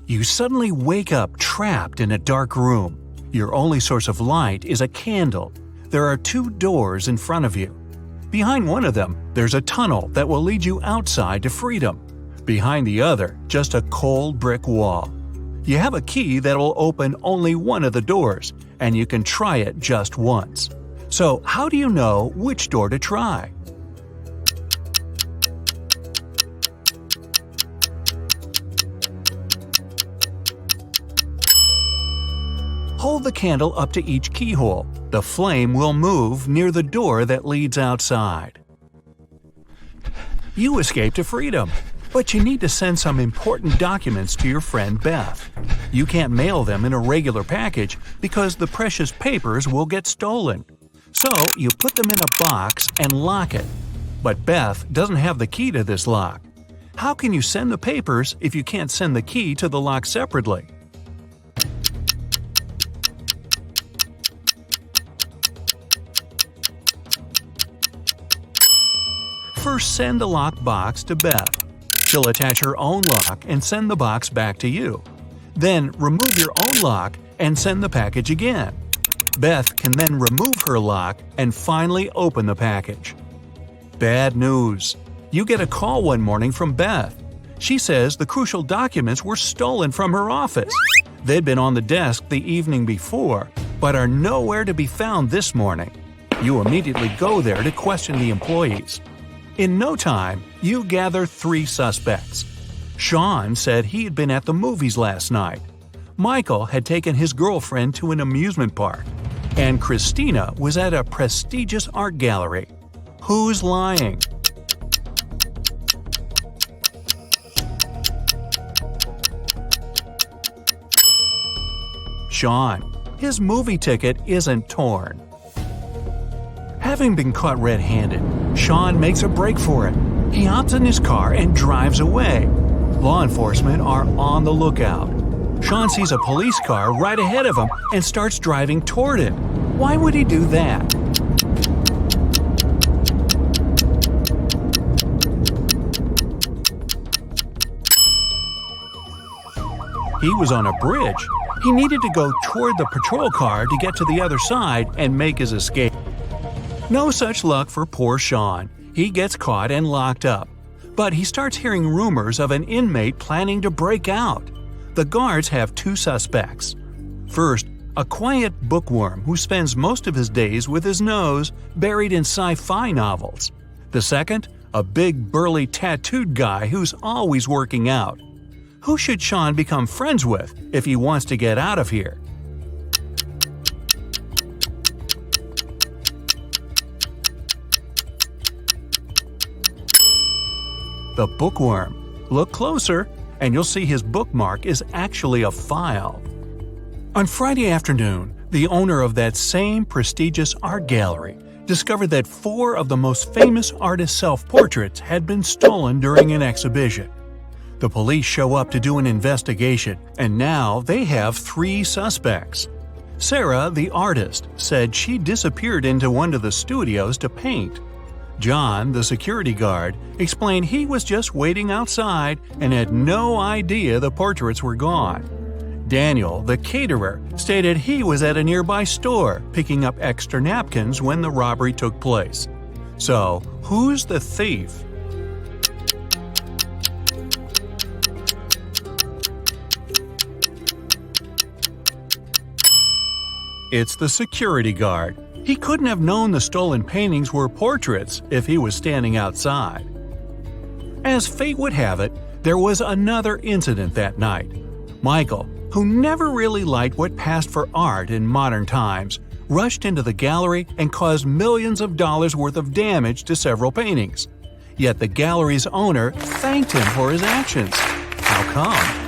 You suddenly wake up trapped in a dark room. Your only source of light is a candle. There are 2 doors in front of you. Behind one of them, there's a tunnel that will lead you outside to freedom. Behind the other, just a cold brick wall. You have a key that will open only one of the doors, and you can try it just once. So, how do you know which door to try? Hold the candle up to each keyhole. The flame will move near the door that leads outside. You escape to freedom, but you need to send some important documents to your friend Beth. You can't mail them in a regular package because the precious papers will get stolen. So you put them in a box and lock it. But Beth doesn't have the key to this lock. How can you send the papers if you can't send the key to the lock separately? First, send the lock box to Beth. She'll attach her own lock and send the box back to you. Then remove your own lock and send the package again. Beth can then remove her lock and finally open the package. Bad news. You get a call one morning from Beth. She says the crucial documents were stolen from her office. They'd been on the desk the evening before, but are nowhere to be found this morning. You immediately go there to question the employees. In no time, you gather 3 suspects. Sean said he had been at the movies last night. Michael had taken his girlfriend to an amusement park. And Christina was at a prestigious art gallery. Who's lying? Sean. His movie ticket isn't torn. Having been caught red-handed, Sean makes a break for it. He hops in his car and drives away. Law enforcement are on the lookout. Sean sees a police car right ahead of him and starts driving toward it. Why would he do that? He was on a bridge. He needed to go toward the patrol car to get to the other side and make his escape. No such luck for poor Sean. He gets caught and locked up. But he starts hearing rumors of an inmate planning to break out. The guards have 2 suspects. First, a quiet bookworm who spends most of his days with his nose buried in sci-fi novels. The second, a big burly tattooed guy who's always working out. Who should Sean become friends with if he wants to get out of here? The bookworm. Look closer, and you'll see his bookmark is actually a file. On Friday afternoon, the owner of that same prestigious art gallery discovered that 4 of the most famous artists' self-portraits had been stolen during an exhibition. The police show up to do an investigation, and now they have 3 suspects. Sarah, the artist, said she disappeared into one of the studios to paint. John, the security guard, explained he was just waiting outside and had no idea the portraits were gone. Daniel, the caterer, stated he was at a nearby store picking up extra napkins when the robbery took place. So, who's the thief? It's the security guard. He couldn't have known the stolen paintings were portraits if he was standing outside. As fate would have it, there was another incident that night. Michael, who never really liked what passed for art in modern times, rushed into the gallery and caused millions of dollars worth of damage to several paintings. Yet the gallery's owner thanked him for his actions. How come?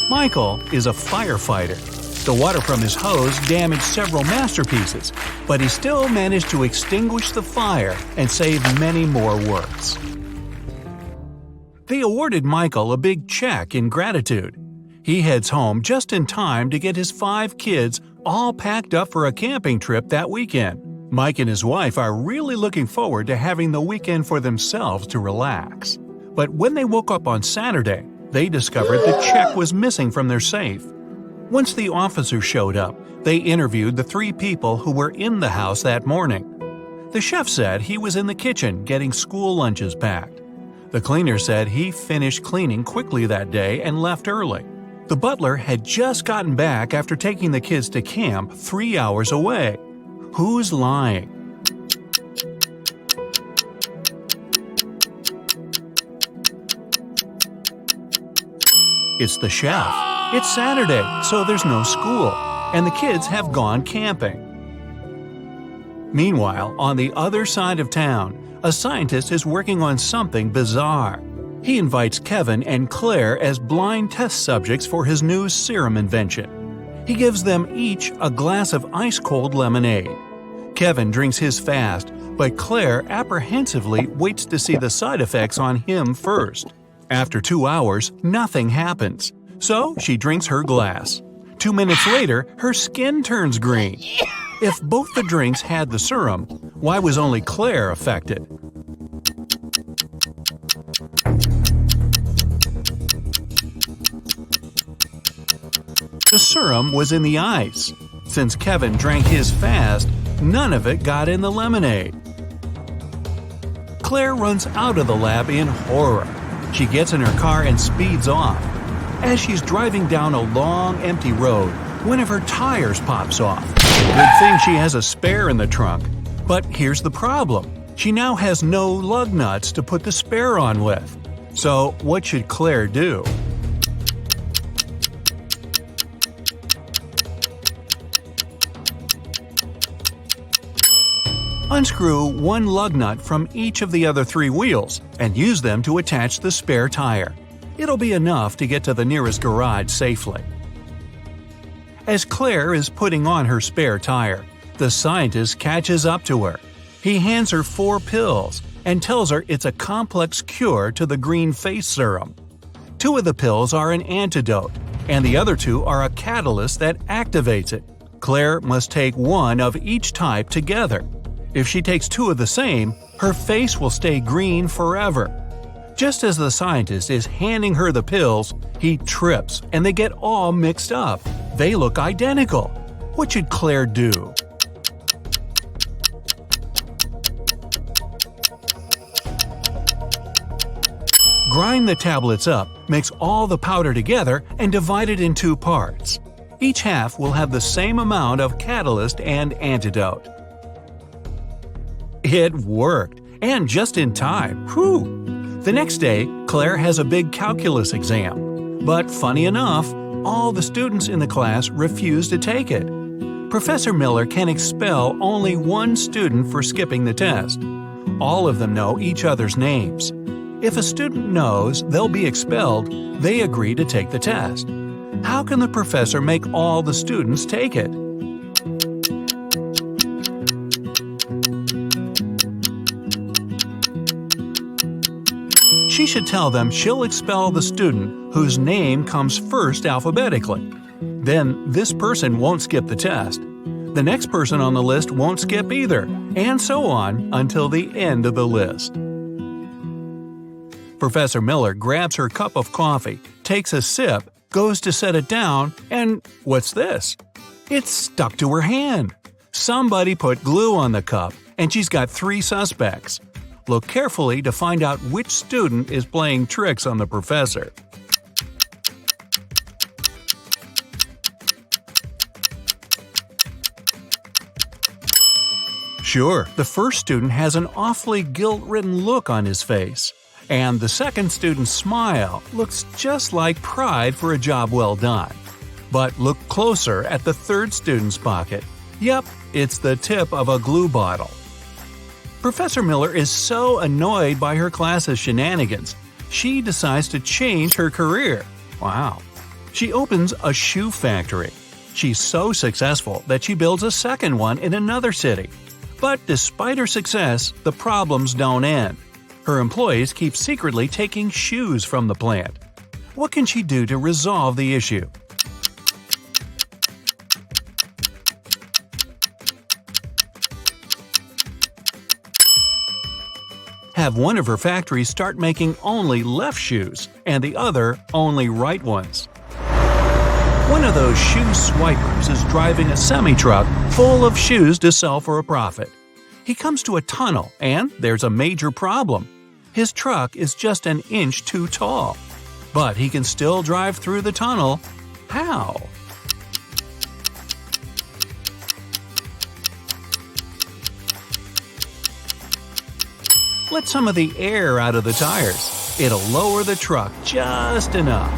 Michael is a firefighter. The water from his hose damaged several masterpieces, but he still managed to extinguish the fire and save many more works. They awarded Michael a big check in gratitude. He heads home just in time to get his 5 kids all packed up for a camping trip that weekend. Mike and his wife are really looking forward to having the weekend for themselves to relax. But when they woke up on Saturday, they discovered the check was missing from their safe. Once the officer showed up, they interviewed the 3 people who were in the house that morning. The chef said he was in the kitchen getting school lunches packed. The cleaner said he finished cleaning quickly that day and left early. The butler had just gotten back after taking the kids to camp 3 hours away. Who's lying? It's the chef. It's Saturday, so there's no school, and the kids have gone camping. Meanwhile, on the other side of town, a scientist is working on something bizarre. He invites Kevin and Claire as blind test subjects for his new serum invention. He gives them each a glass of ice-cold lemonade. Kevin drinks his fast, but Claire apprehensively waits to see the side effects on him first. After 2 hours, nothing happens, so she drinks her glass. 2 minutes later, her skin turns green. If both the drinks had the serum, why was only Claire affected? The serum was in the ice. Since Kevin drank his fast, none of it got in the lemonade. Claire runs out of the lab in horror. She gets in her car and speeds off. As she's driving down a long, empty road, one of her tires pops off. Good thing she has a spare in the trunk. But here's the problem. She now has no lug nuts to put the spare on with. So what should Claire do? Unscrew one lug nut from each of the other 3 wheels and use them to attach the spare tire. It'll be enough to get to the nearest garage safely. As Claire is putting on her spare tire, the scientist catches up to her. He hands her 4 pills and tells her it's a complex cure to the green face serum. 2 of the pills are an antidote, and the other 2 are a catalyst that activates it. Claire must take 1 of each type together. If she takes 2 of the same, her face will stay green forever. Just as the scientist is handing her the pills, he trips and they get all mixed up. They look identical. What should Claire do? Grind the tablets up, mix all the powder together, and divide it in 2 parts. Each half will have the same amount of catalyst and antidote. It worked, and just in time. Whew! The next day, Claire has a big calculus exam. But funny enough, all the students in the class refuse to take it. Professor Miller can expel only 1 student for skipping the test. All of them know each other's names. If a student knows they'll be expelled, they agree to take the test. How can the professor make all the students take it? She should tell them she'll expel the student whose name comes first alphabetically. Then this person won't skip the test. The next person on the list won't skip either, and so on until the end of the list. Professor Miller grabs her cup of coffee, takes a sip, goes to set it down, and what's this? It's stuck to her hand. Somebody put glue on the cup, and she's got 3 suspects. Look carefully to find out which student is playing tricks on the professor. Sure, the first student has an awfully guilt-ridden look on his face. And the second student's smile looks just like pride for a job well done. But look closer at the third student's pocket. Yep, it's the tip of a glue bottle. Professor Miller is so annoyed by her class's shenanigans, she decides to change her career. Wow. She opens a shoe factory. She's so successful that she builds a second one in another city. But despite her success, the problems don't end. Her employees keep secretly taking shoes from the plant. What can she do to resolve the issue? Have one of her factories start making only left shoes and the other only right ones. One of those shoe swipers is driving a semi-truck full of shoes to sell for a profit. He comes to a tunnel and there's a major problem. His truck is just an inch too tall. But he can still drive through the tunnel. How? Let some of the air out of the tires. It'll lower the truck just enough.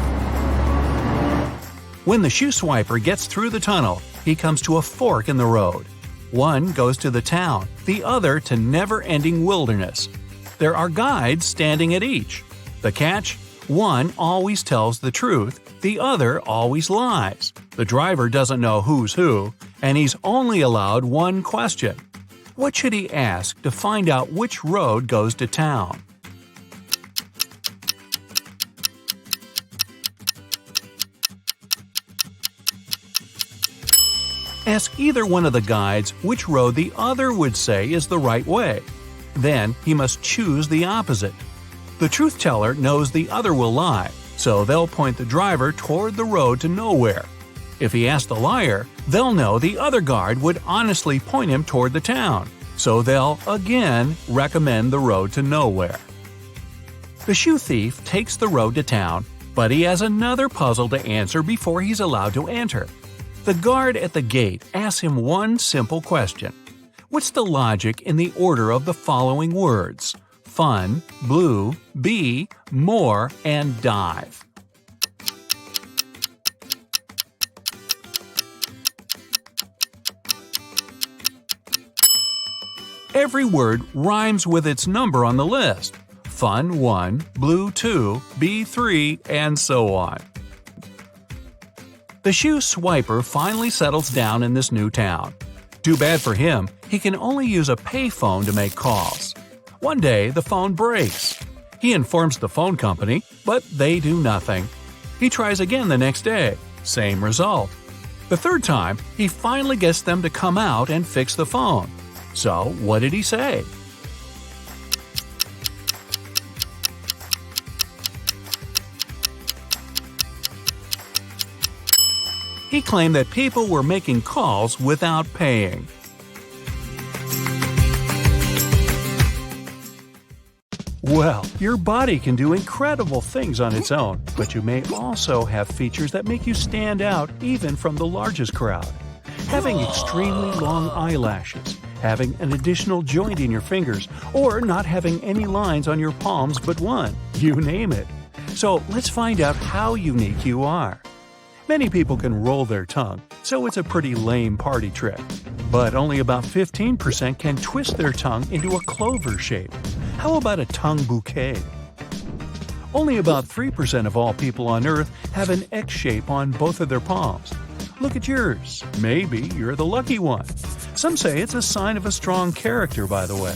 When the shoe swiper gets through the tunnel, he comes to a fork in the road. One goes to the town, the other to never-ending wilderness. There are guides standing at each. The catch? One always tells the truth, the other always lies. The driver doesn't know who's who, and he's only allowed one question. What should he ask to find out which road goes to town? Ask either one of the guides which road the other would say is the right way. Then he must choose the opposite. The truth teller knows the other will lie, so they'll point the driver toward the road to nowhere. If he asks the liar, they'll know the other guard would honestly point him toward the town, so they'll again recommend the road to nowhere. The shoe thief takes the road to town, but he has another puzzle to answer before he's allowed to enter. The guard at the gate asks him one simple question. What's the logic in the order of the following words? Fun, blue, bee, more, and dive. Every word rhymes with its number on the list. Fun 1, blue 2, bee 3, and so on. The shoe swiper finally settles down in this new town. Too bad for him, he can only use a payphone to make calls. One day, the phone breaks. He informs the phone company, but they do nothing. He tries again the next day. Same result. The third time, he finally gets them to come out and fix the phone. So, what did he say? He claimed that people were making calls without paying. Well, your body can do incredible things on its own, but you may also have features that make you stand out even from the largest crowd. Having extremely long eyelashes, having an additional joint in your fingers, or not having any lines on your palms but one, you name it. So let's find out how unique you are. Many people can roll their tongue, so it's a pretty lame party trick. But only about 15% can twist their tongue into a clover shape. How about a tongue bouquet? Only about 3% of all people on Earth have an X shape on both of their palms. Look at yours. Maybe you're the lucky one. Some say it's a sign of a strong character, by the way.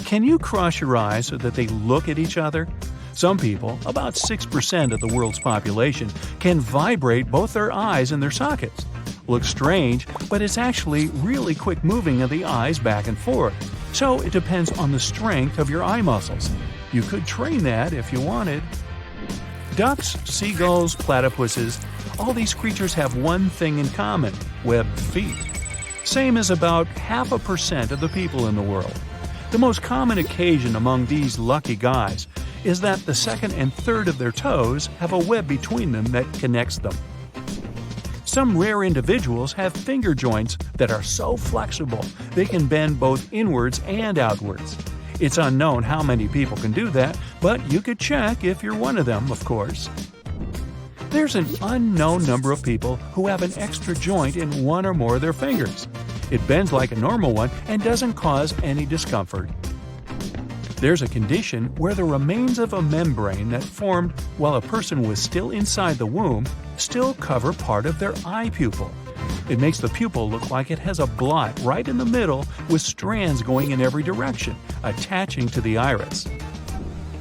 Can you cross your eyes so that they look at each other? Some people, about 6% of the world's population, can vibrate both their eyes and their sockets. Looks strange, but it's actually really quick moving of the eyes back and forth. So it depends on the strength of your eye muscles. You could train that if you wanted. Ducks, seagulls, platypuses, all these creatures have one thing in common: webbed feet. Same as about 0.5% of the people in the world. The most common occasion among these lucky guys is that the second and third of their toes have a web between them that connects them. Some rare individuals have finger joints that are so flexible they can bend both inwards and outwards. It's unknown how many people can do that, but you could check if you're one of them, of course. There's an unknown number of people who have an extra joint in one or more of their fingers. It bends like a normal one and doesn't cause any discomfort. There's a condition where the remains of a membrane that formed while a person was still inside the womb still cover part of their eye pupil. It makes the pupil look like it has a blot right in the middle with strands going in every direction, attaching to the iris.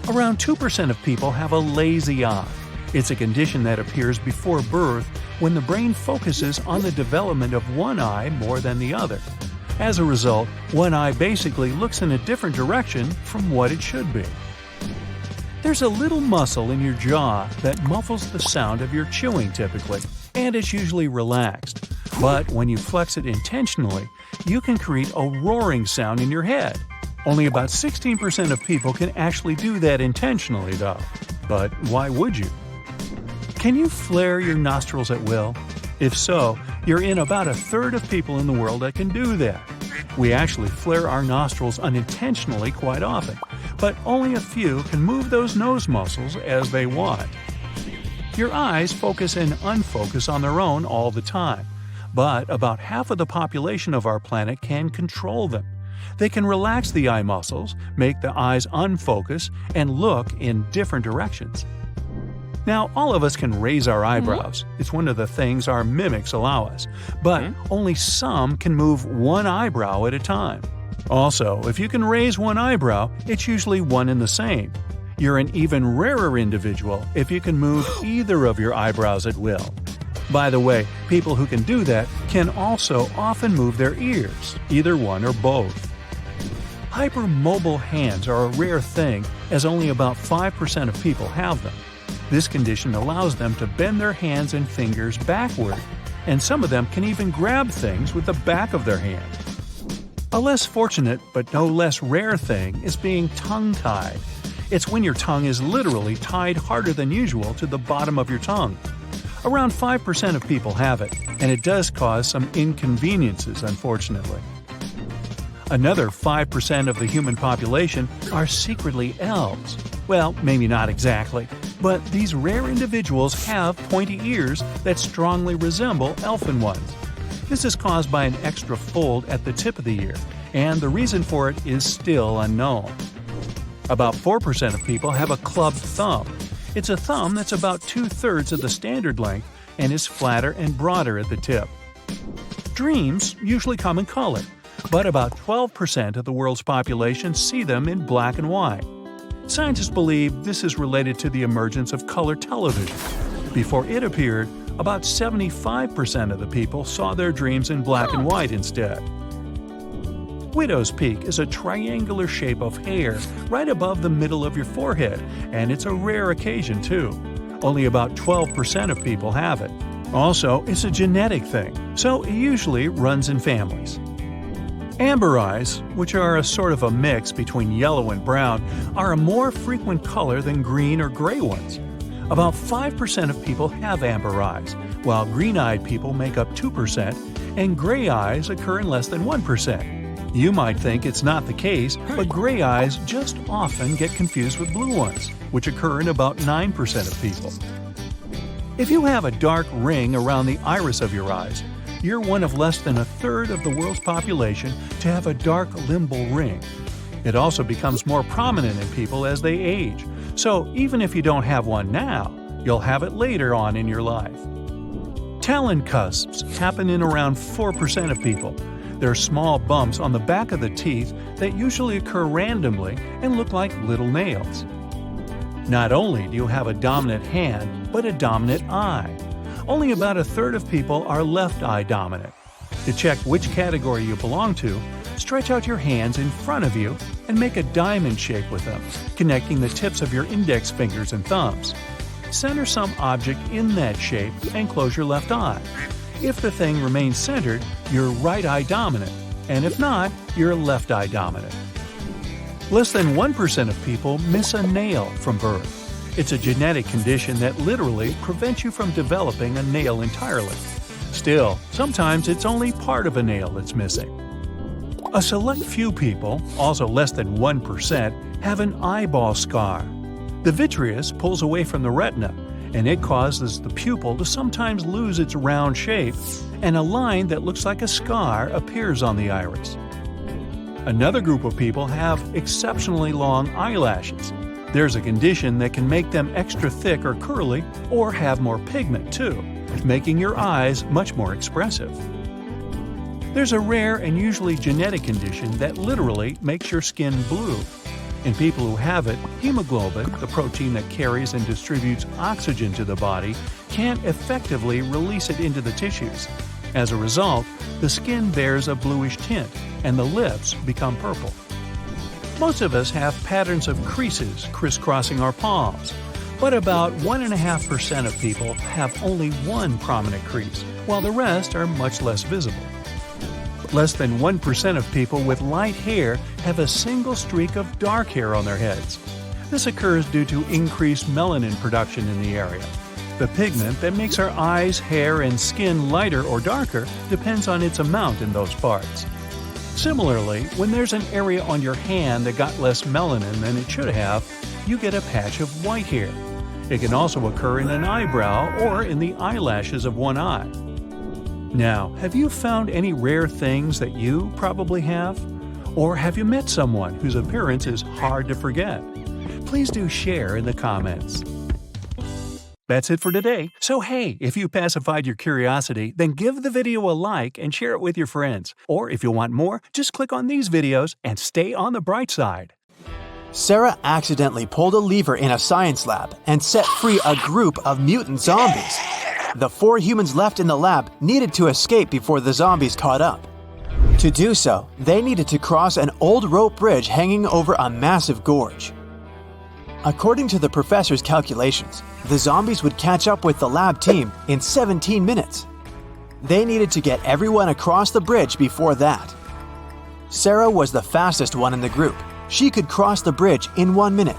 Around 2% of people have a lazy eye. It's a condition that appears before birth when the brain focuses on the development of one eye more than the other. As a result, one eye basically looks in a different direction from what it should be. There's a little muscle in your jaw that muffles the sound of your chewing typically, and it's usually relaxed. But when you flex it intentionally, you can create a roaring sound in your head. Only about 16% of people can actually do that intentionally though. But why would you? Can you flare your nostrils at will? If so, you're in about a third of people in the world that can do that. We actually flare our nostrils unintentionally quite often, but only a few can move those nose muscles as they want. Your eyes focus and unfocus on their own all the time, but about half of the population of our planet can control them. They can relax the eye muscles, make the eyes unfocus, and look in different directions. Now, all of us can raise our eyebrows. It's one of the things our mimics allow us, but only some can move one eyebrow at a time. Also, if you can raise one eyebrow, it's usually one and the same. You're an even rarer individual if you can move either of your eyebrows at will. By the way, people who can do that can also often move their ears, either one or both. Hypermobile hands are a rare thing, as only about 5% of people have them. This condition allows them to bend their hands and fingers backward, and some of them can even grab things with the back of their hand. A less fortunate but no less rare thing is being tongue-tied. It's when your tongue is literally tied harder than usual to the bottom of your tongue. Around 5% of people have it, and it does cause some inconveniences, unfortunately. Another 5% of the human population are secretly elves. Well, maybe not exactly, but these rare individuals have pointy ears that strongly resemble elfin ones. This is caused by an extra fold at the tip of the ear, and the reason for it is still unknown. About 4% of people have a clubbed thumb. It's a thumb that's about 2/3 of the standard length and is flatter and broader at the tip. Dreams usually come in color, but about 12% of the world's population see them in black and white. Scientists believe this is related to the emergence of color television. Before it appeared, about 75% of the people saw their dreams in black and white instead. Widow's peak is a triangular shape of hair right above the middle of your forehead, and it's a rare occasion too. Only about 12% of people have it. Also, it's a genetic thing, so it usually runs in families. Amber eyes, which are a sort of a mix between yellow and brown, are a more frequent color than green or gray ones. About 5% of people have amber eyes, while green-eyed people make up 2%, and gray eyes occur in less than 1%. You might think it's not the case, but gray eyes just often get confused with blue ones, which occur in about 9% of people. If you have a dark ring around the iris of your eyes, you're one of less than a third of the world's population to have a dark limbal ring. It also becomes more prominent in people as they age, so even if you don't have one now, you'll have it later on in your life. Talon cusps happen in around 4% of people. They're small bumps on the back of the teeth that usually occur randomly and look like little nails. Not only do you have a dominant hand, but a dominant eye. Only about a third of people are left eye dominant. To check which category you belong to, stretch out your hands in front of you and make a diamond shape with them, connecting the tips of your index fingers and thumbs. Center some object in that shape and close your left eye. If the thing remains centered, you're right eye dominant, and if not, you're left eye dominant. Less than 1% of people miss a nail from birth. It's a genetic condition that literally prevents you from developing a nail entirely. Still, sometimes it's only part of a nail that's missing. A select few people, also less than 1%, have an eyeball scar. The vitreous pulls away from the retina, and it causes the pupil to sometimes lose its round shape, and a line that looks like a scar appears on the iris. Another group of people have exceptionally long eyelashes. There's a condition that can make them extra thick or curly, or have more pigment too, making your eyes much more expressive. There's a rare and usually genetic condition that literally makes your skin blue. In people who have it, hemoglobin, the protein that carries and distributes oxygen to the body, can't effectively release it into the tissues. As a result, the skin bears a bluish tint and the lips become purple. Most of us have patterns of creases crisscrossing our palms, but about 1.5% of people have only one prominent crease, while the rest are much less visible. Less than 1% of people with light hair have a single streak of dark hair on their heads. This occurs due to increased melanin production in the area. The pigment that makes our eyes, hair, and skin lighter or darker depends on its amount in those parts. Similarly, when there's an area on your hand that got less melanin than it should have, you get a patch of white hair. It can also occur in an eyebrow or in the eyelashes of one eye. Now, have you found any rare things that you probably have? Or have you met someone whose appearance is hard to forget? Please do share in the comments. That's it for today. So hey, if you pacified your curiosity, then give the video a like and share it with your friends. Or if you want more, just click on these videos and stay on the bright side. Sarah accidentally pulled a lever in a science lab and set free a group of mutant zombies. The 4 humans left in the lab needed to escape before the zombies caught up. To do so, they needed to cross an old rope bridge hanging over a massive gorge. According to the professor's calculations, the zombies would catch up with the lab team in 17 minutes. They needed to get everyone across the bridge before that. Sarah was the fastest one in the group. She could cross the bridge in 1 minute.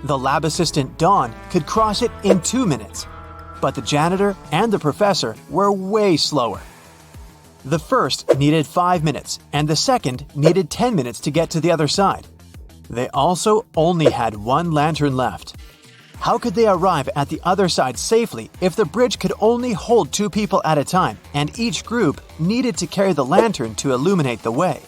The lab assistant, Dawn, could cross it in 2 minutes. But the janitor and the professor were way slower. The first needed 5 minutes, and the second needed 10 minutes to get to the other side. They also only had 1 lantern left. How could they arrive at the other side safely if the bridge could only hold 2 people at a time and each group needed to carry the lantern to illuminate the way?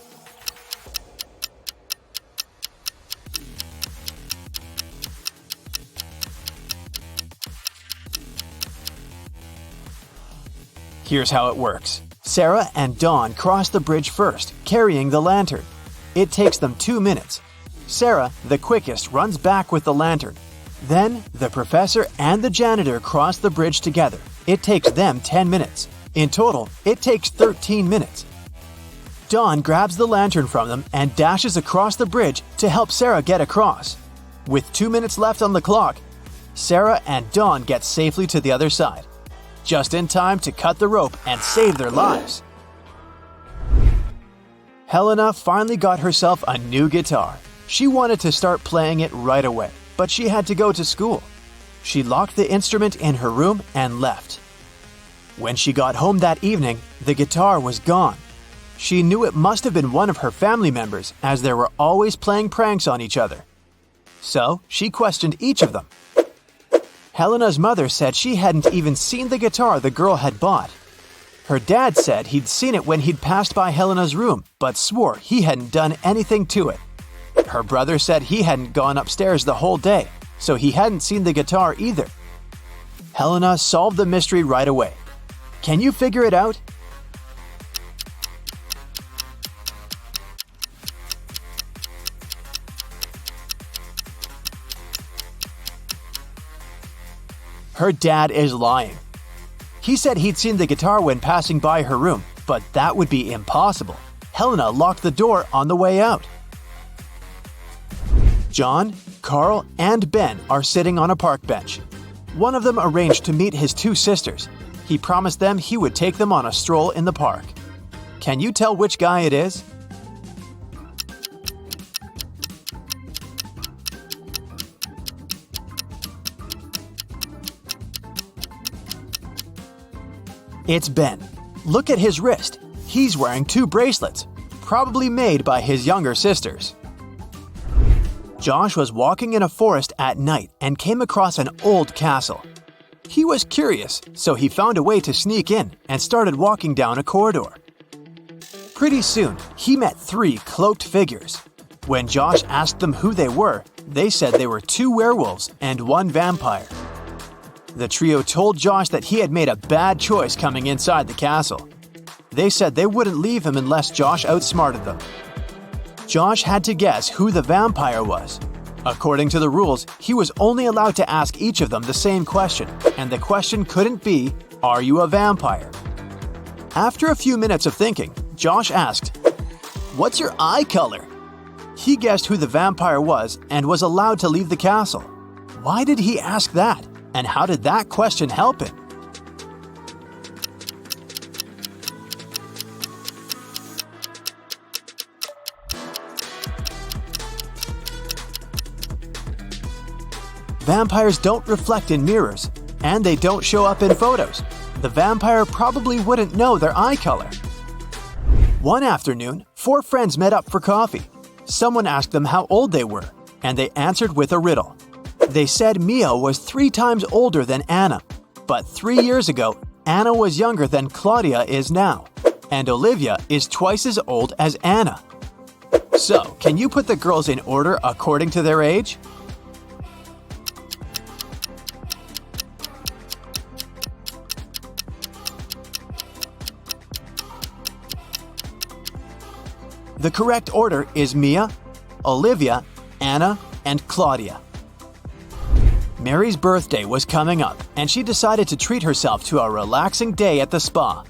Here's how it works. Sarah and Dawn cross the bridge first, carrying the lantern. It takes them 2 minutes. Sarah, the quickest, runs back with the lantern. Then, the professor and the janitor cross the bridge together. It takes them 10 minutes. In total, it takes 13 minutes. Dawn grabs the lantern from them and dashes across the bridge to help Sarah get across. With 2 minutes left on the clock, Sarah and Dawn get safely to the other side, just in time to cut the rope and save their lives. Helena finally got herself a new guitar. She wanted to start playing it right away, but she had to go to school. She locked the instrument in her room and left. When she got home that evening, the guitar was gone. She knew it must have been one of her family members, as they were always playing pranks on each other. So she questioned each of them. Helena's mother said she hadn't even seen the guitar the girl had bought. Her dad said he'd seen it when he'd passed by Helena's room, but swore he hadn't done anything to it. Her brother said he hadn't gone upstairs the whole day, so he hadn't seen the guitar either. Helena solved the mystery right away. Can you figure it out? Her dad is lying. He said he'd seen the guitar when passing by her room, but that would be impossible. Helena locked the door on the way out. John, Carl, and Ben are sitting on a park bench. One of them arranged to meet his 2 sisters. He promised them he would take them on a stroll in the park. Can you tell which guy it is? It's Ben. Look at his wrist. He's wearing 2 bracelets, probably made by his younger sisters. Josh was walking in a forest at night and came across an old castle. He was curious, so he found a way to sneak in and started walking down a corridor. Pretty soon, he met 3 cloaked figures. When Josh asked them who they were, they said they were 2 werewolves and 1 vampire. The trio told Josh that he had made a bad choice coming inside the castle. They said they wouldn't leave him unless Josh outsmarted them. Josh had to guess who the vampire was. According to the rules, he was only allowed to ask each of them the same question, and the question couldn't be, "Are you a vampire?" After a few minutes of thinking, Josh asked, "What's your eye color?" He guessed who the vampire was and was allowed to leave the castle. Why did he ask that? And how did that question help him? Vampires don't reflect in mirrors, and they don't show up in photos. The vampire probably wouldn't know their eye color. One afternoon, 4 friends met up for coffee. Someone asked them how old they were, and they answered with a riddle. They said Mia was 3 times older than Anna, but 3 years ago, Anna was younger than Claudia is now, and Olivia is twice as old as Anna. So, can you put the girls in order according to their age? The correct order is Mia, Olivia, Anna, and Claudia. Mary's birthday was coming up, and she decided to treat herself to a relaxing day at the spa.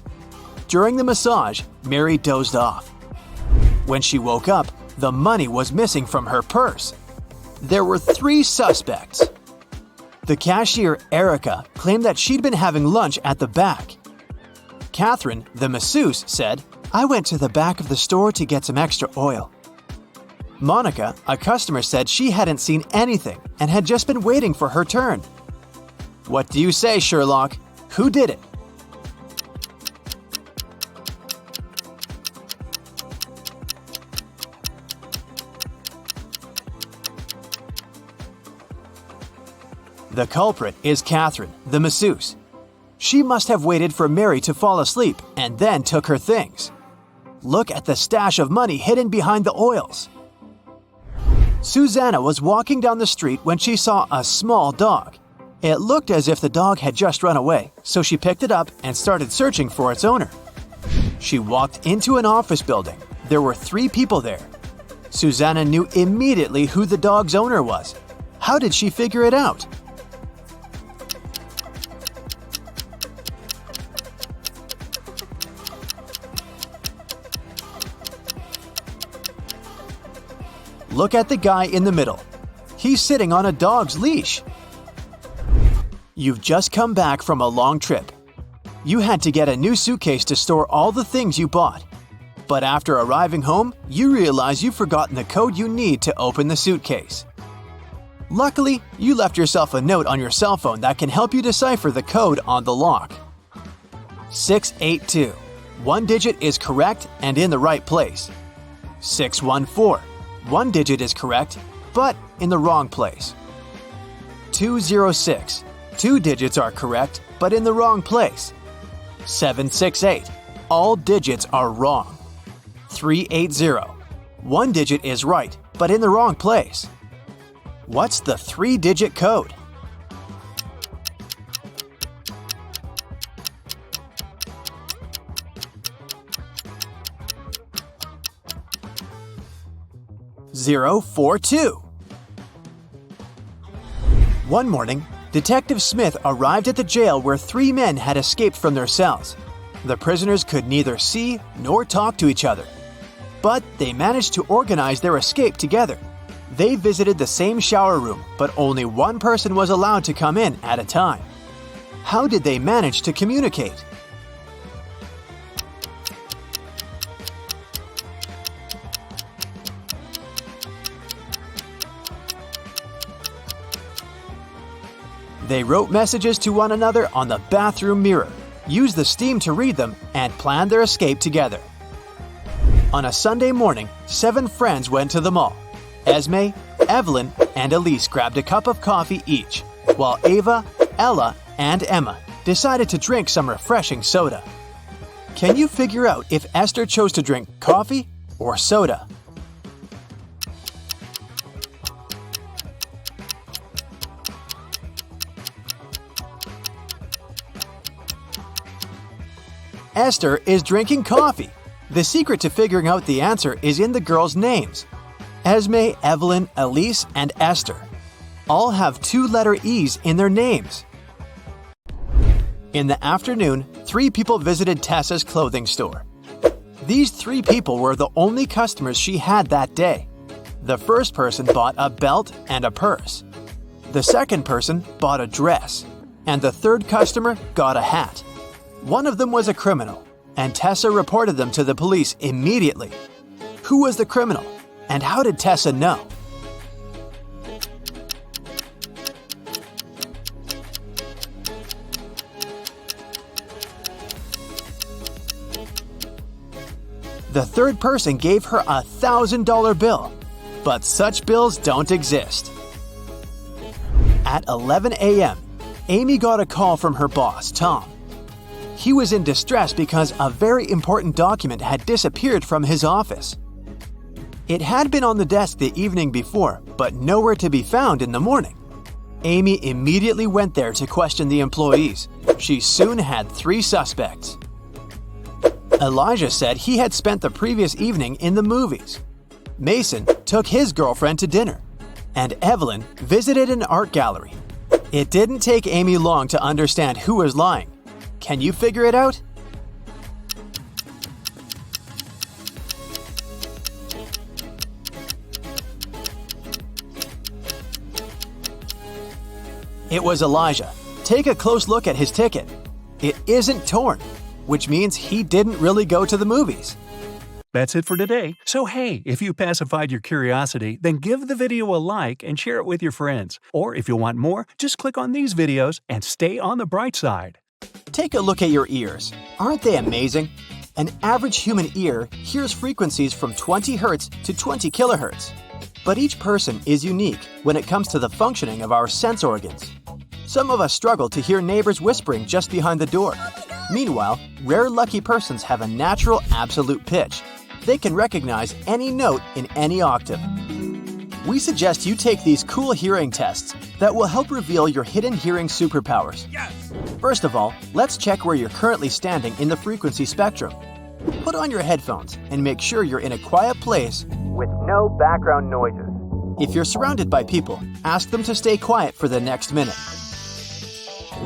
During the massage, Mary dozed off. When she woke up, the money was missing from her purse. There were 3 suspects. The cashier, Erica, claimed that she'd been having lunch at the back. Catherine, the masseuse, said, "I went to the back of the store to get some extra oil." Monica, a customer, said she hadn't seen anything and had just been waiting for her turn. What do you say, Sherlock? Who did it? The culprit is Catherine, the masseuse. She must have waited for Mary to fall asleep and then took her things. Look at the stash of money hidden behind the oils. Susanna was walking down the street when she saw a small dog. It looked as if the dog had just run away, so she picked it up and started searching for its owner. She walked into an office building. There were 3 people there. Susanna knew immediately who the dog's owner was. How did she figure it out? Look at the guy in the middle. He's sitting on a dog's leash. You've just come back from a long trip. You had to get a new suitcase to store all the things you bought. But after arriving home, you realize you've forgotten the code you need to open the suitcase. Luckily, you left yourself a note on your cell phone that can help you decipher the code on the lock. 682. 1 digit is correct and in the right place. 614. 1 digit is correct, but in the wrong place. 206. 2 digits are correct, but in the wrong place. 768. All digits are wrong. 380. 1 digit is right, but in the wrong place. What's the 3-digit code? (042). One morning, Detective Smith arrived at the jail where 3 men had escaped from their cells. The prisoners could neither see nor talk to each other. But they managed to organize their escape together. They visited the same shower room, but only one person was allowed to come in at a time. How did they manage to communicate? They wrote messages to one another on the bathroom mirror, used the steam to read them, and planned their escape together. On a Sunday morning, 7 friends went to the mall. Esme, Evelyn, and Elise grabbed a cup of coffee each, while Ava, Ella, and Emma decided to drink some refreshing soda. Can you figure out if Esther chose to drink coffee or soda? Esther is drinking coffee. The secret to figuring out the answer is in the girls' names. Esme, Evelyn, Elise, and Esther all have 2-letter E's in their names. In the afternoon, 3 people visited Tessa's clothing store. These 3 people were the only customers she had that day. The first person bought a belt and a purse. The second person bought a dress. And the third customer got a hat. One of them was a criminal, and Tessa reported them to the police immediately. Who was the criminal, and how did Tessa know? The third person gave her a $1,000 bill, but such bills don't exist. At 11 a.m., Amy got a call from her boss, Tom. He was in distress because a very important document had disappeared from his office. It had been on the desk the evening before, but nowhere to be found in the morning. Amy immediately went there to question the employees. She soon had 3 suspects. Elijah said he had spent the previous evening in the movies. Mason took his girlfriend to dinner. And Evelyn visited an art gallery. It didn't take Amy long to understand who was lying. Can you figure it out? It was Elijah. Take a close look at his ticket. It isn't torn, which means he didn't really go to the movies. That's it for today. So hey, if you pacified your curiosity, then give the video a like and share it with your friends. Or if you want more, just click on these videos and stay on the bright side. Take a look at your ears. Aren't they amazing? An average human ear hears frequencies from 20 Hz to 20 kHz. But each person is unique when it comes to the functioning of our sense organs. Some of us struggle to hear neighbors whispering just behind the door. Meanwhile, rare lucky persons have a natural absolute pitch. They can recognize any note in any octave. We suggest you take these cool hearing tests that will help reveal your hidden hearing superpowers. Yes! First of all, let's check where you're currently standing in the frequency spectrum. Put on your headphones and make sure you're in a quiet place with no background noises. If you're surrounded by people, ask them to stay quiet for the next minute.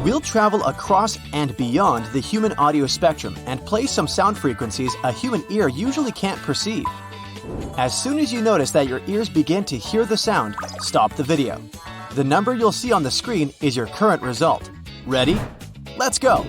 We'll travel across and beyond the human audio spectrum and play some sound frequencies a human ear usually can't perceive. As soon as you notice that your ears begin to hear the sound, stop the video. The number you'll see on the screen is your current result. Ready? Let's go!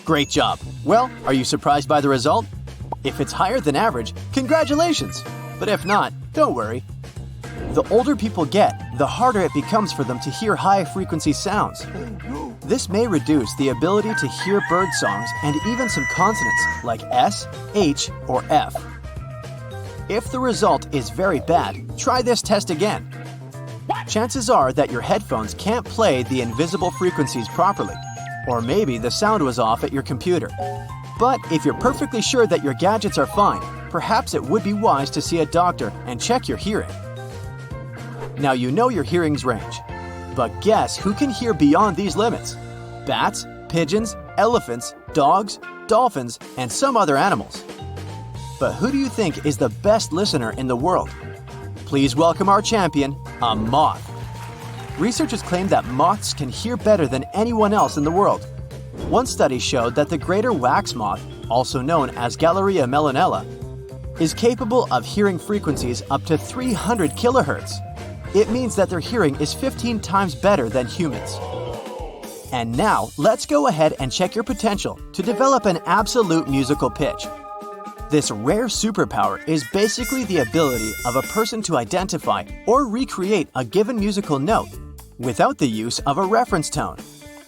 Great job! Well, are you surprised by the result? If it's higher than average, congratulations! But if not, don't worry. The older people get, the harder it becomes for them to hear high-frequency sounds. This may reduce the ability to hear bird songs and even some consonants like S, H, or F. If the result is very bad, try this test again. Chances are that your headphones can't play the invisible frequencies properly. Or maybe the sound was off at your computer. But if you're perfectly sure that your gadgets are fine, perhaps it would be wise to see a doctor and check your hearing. Now you know your hearing's range. But guess who can hear beyond these limits? Bats, pigeons, elephants, dogs, dolphins, and some other animals. But who do you think is the best listener in the world? Please welcome our champion, a moth. Researchers claim that moths can hear better than anyone else in the world. One study showed that the greater wax moth, also known as Galleria melanella, is capable of hearing frequencies up to 300 kHz. It means that their hearing is 15 times better than humans. And now, let's go ahead and check your potential to develop an absolute musical pitch. This rare superpower is basically the ability of a person to identify or recreate a given musical note without the use of a reference tone.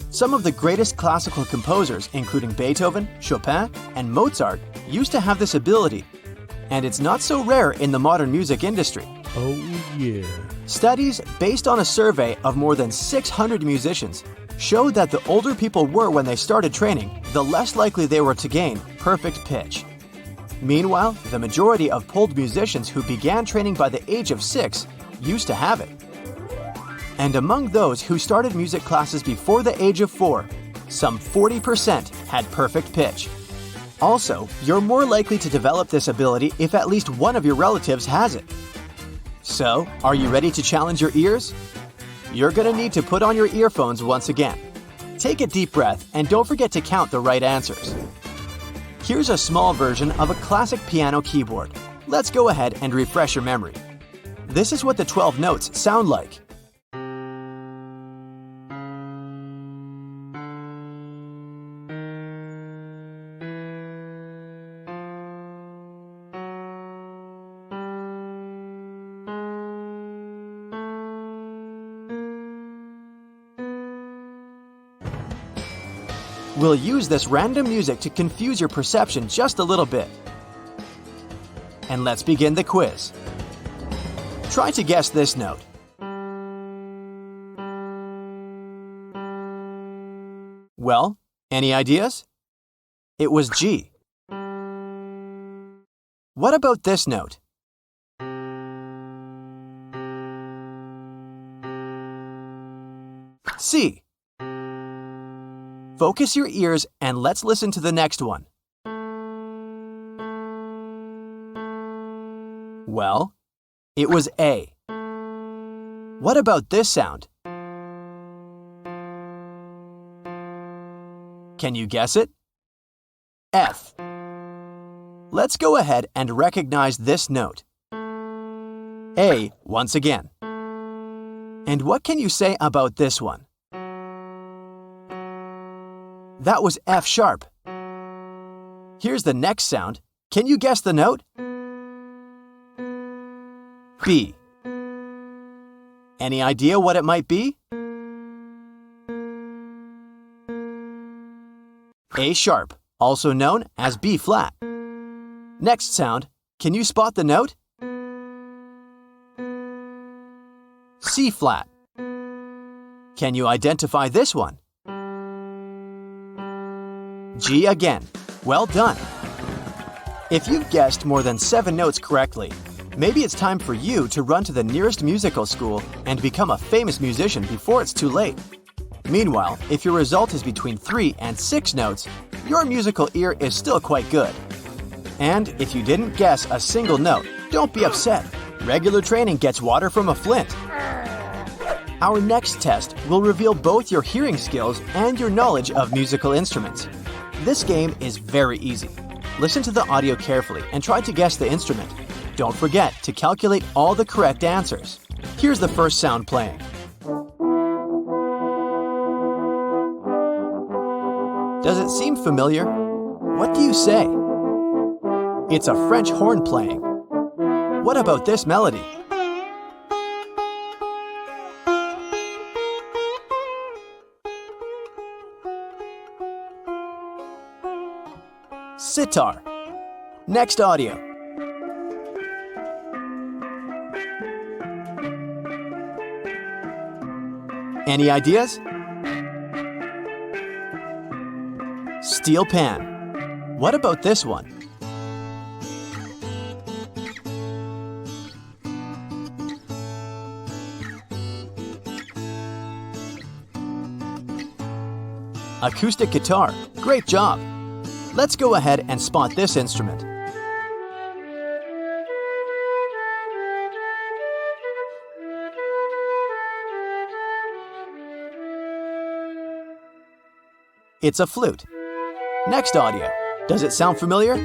Some of the greatest classical composers, including Beethoven, Chopin, and Mozart, used to have this ability, and it's not so rare in the modern music industry. Oh yeah. Studies based on a survey of more than 600 musicians showed that the older people were when they started training, the less likely they were to gain perfect pitch. Meanwhile, the majority of polled musicians who began training by the age of 6 used to have it. And among those who started music classes before the age of 4, some 40% had perfect pitch. Also, you're more likely to develop this ability if at least one of your relatives has it. So, are you ready to challenge your ears? You're gonna need to put on your earphones once again. Take a deep breath and don't forget to count the right answers. Here's a small version of a classic piano keyboard. Let's go ahead and refresh your memory. This is what the 12 notes sound like. We'll use this random music to confuse your perception just a little bit. And let's begin the quiz. Try to guess this note. Well, any ideas? It was G. What about this note? C. Focus your ears and let's listen to the next one. Well, it was A. What about this sound? Can you guess it? F. Let's go ahead and recognize this note. A once again. And what can you say about this one? That was F sharp. Here's the next sound. Can you guess the note? B. Any idea what it might be? A sharp, also known as B flat. Next sound. Can you spot the note? C flat. Can you identify this one? G again. Well done. If you've guessed more than 7 notes correctly, maybe it's time for you to run to the nearest musical school and become a famous musician before it's too late. Meanwhile, if your result is between 3 and 6 notes, your musical ear is still quite good. And if you didn't guess a single note, don't be upset. Regular training gets water from a flint. Our next test will reveal both your hearing skills and your knowledge of musical instruments. This game is very easy. Listen to the audio carefully and try to guess the instrument. Don't forget to calculate all the correct answers. Here's the first sound playing. Does it seem familiar? What do you say? It's a French horn playing. What about this melody? Sitar. Next audio. Any ideas? Steel pan. What about this one? Acoustic guitar. Great job! Let's go ahead and spot this instrument. It's a flute. Next audio. Does it sound familiar?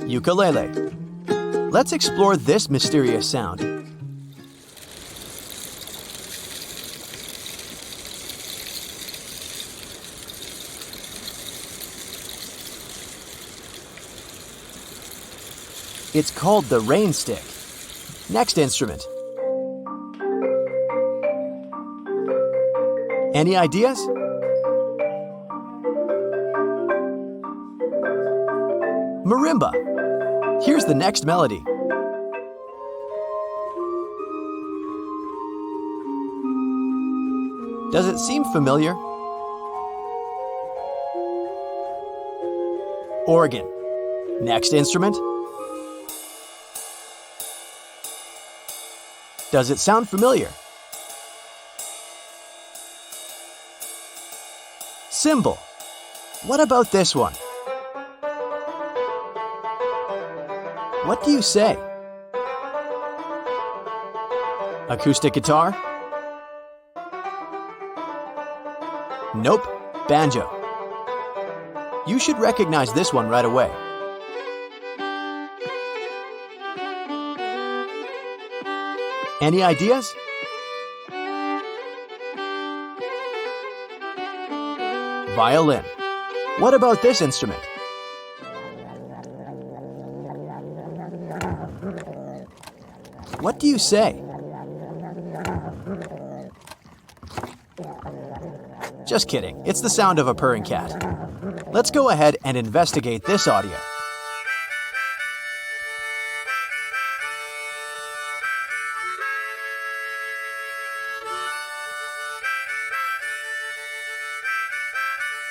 Ukulele. Let's explore this mysterious sound. It's called the rain stick. Next instrument. Any ideas? Marimba. Here's the next melody. Does it seem familiar? Organ. Next instrument. Does it sound familiar? Cymbal. What about this one? What do you say? Acoustic guitar? Nope, banjo. You should recognize this one right away. Any ideas? Violin. What about this instrument? What do you say? Just kidding, it's the sound of a purring cat. Let's go ahead and investigate this audio.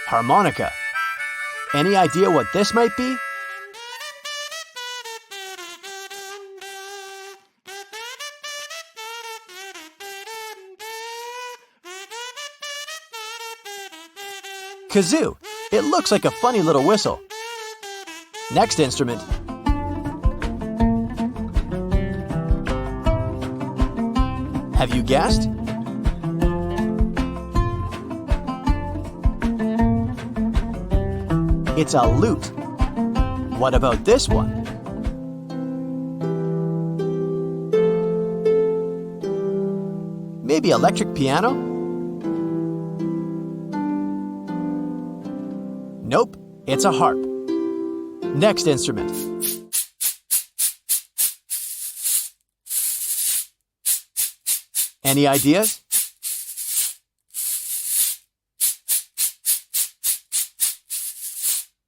Harmonica. Any idea what this might be? Kazoo. It looks like a funny little whistle. Next instrument. Have you guessed? It's a lute. What about this one? Maybe electric piano? Nope, it's a harp. Next instrument. Any ideas?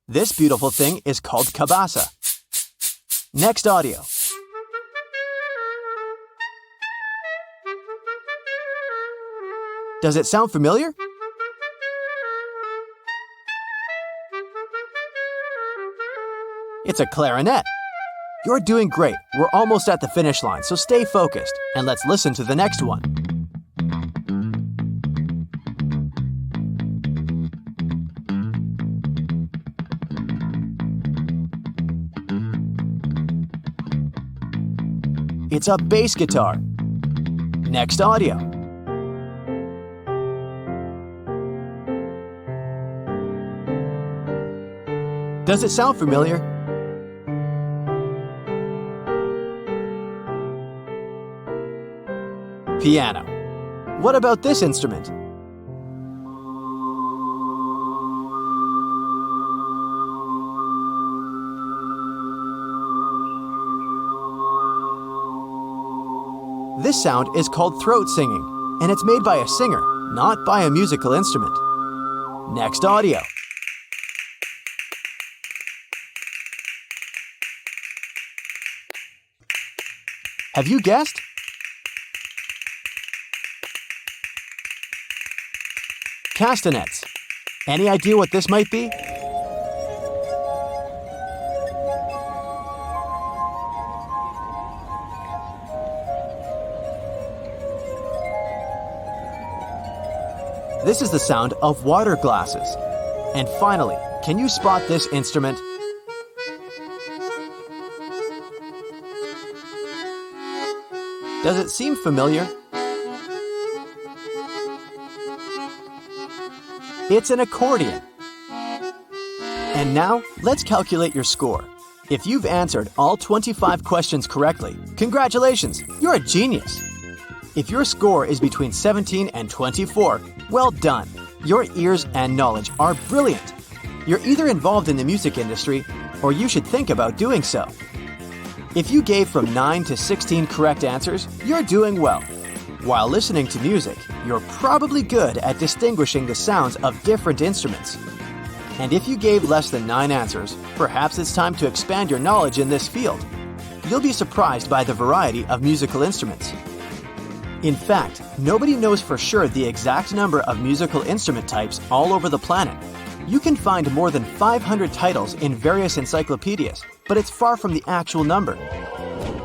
This beautiful thing is called cabasa. Next audio. Does it sound familiar? It's a clarinet. You're doing great. We're almost at the finish line, so stay focused and let's listen to the next one. It's a bass guitar. Next audio. Does it sound familiar? Piano. What about this instrument? This sound is called throat singing, and it's made by a singer, not by a musical instrument. Next audio. Have you guessed? Castanets. Any idea what this might be? This is the sound of water glasses. And finally, can you spot this instrument? Does it seem familiar? It's an accordion. And now, let's calculate your score. If you've answered all 25 questions correctly, congratulations, you're a genius. If your score is between 17 and 24, well done. Your ears and knowledge are brilliant. You're either involved in the music industry, or you should think about doing so. If you gave from 9 to 16 correct answers, you're doing well. While listening to music, you're probably good at distinguishing the sounds of different instruments. And if you gave less than 9 answers, perhaps it's time to expand your knowledge in this field. You'll be surprised by the variety of musical instruments. In fact, nobody knows for sure the exact number of musical instrument types all over the planet. You can find more than 500 titles in various encyclopedias, but it's far from the actual number.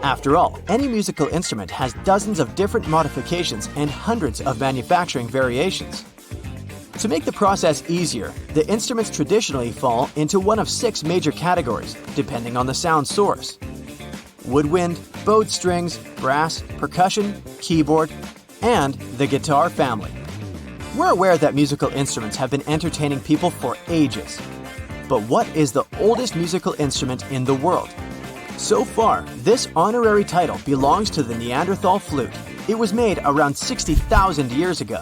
After all, any musical instrument has dozens of different modifications and hundreds of manufacturing variations. To make the process easier, the instruments traditionally fall into one of 6 major categories, depending on the sound source: woodwind, bowed strings, brass, percussion, keyboard, and the guitar family. We're aware that musical instruments have been entertaining people for ages. But what is the oldest musical instrument in the world? So far, this honorary title belongs to the Neanderthal flute. It was made around 60,000 years ago.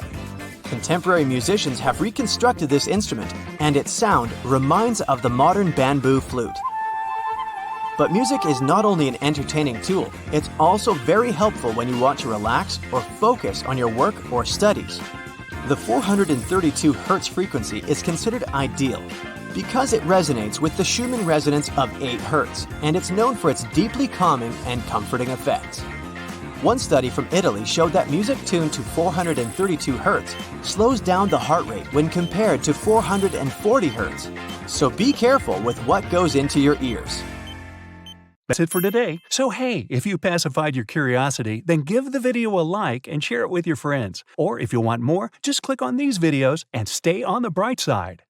Contemporary musicians have reconstructed this instrument, and its sound reminds of the modern bamboo flute. But music is not only an entertaining tool, it's also very helpful when you want to relax or focus on your work or studies. The 432 Hz frequency is considered ideal because it resonates with the Schumann resonance of 8 Hz, and it's known for its deeply calming and comforting effects. One study from Italy showed that music tuned to 432 Hz slows down the heart rate when compared to 440 Hz. So be careful with what goes into your ears. That's it for today. So hey, if you pacified your curiosity, then give the video a like and share it with your friends. Or if you want more, just click on these videos and stay on the bright side.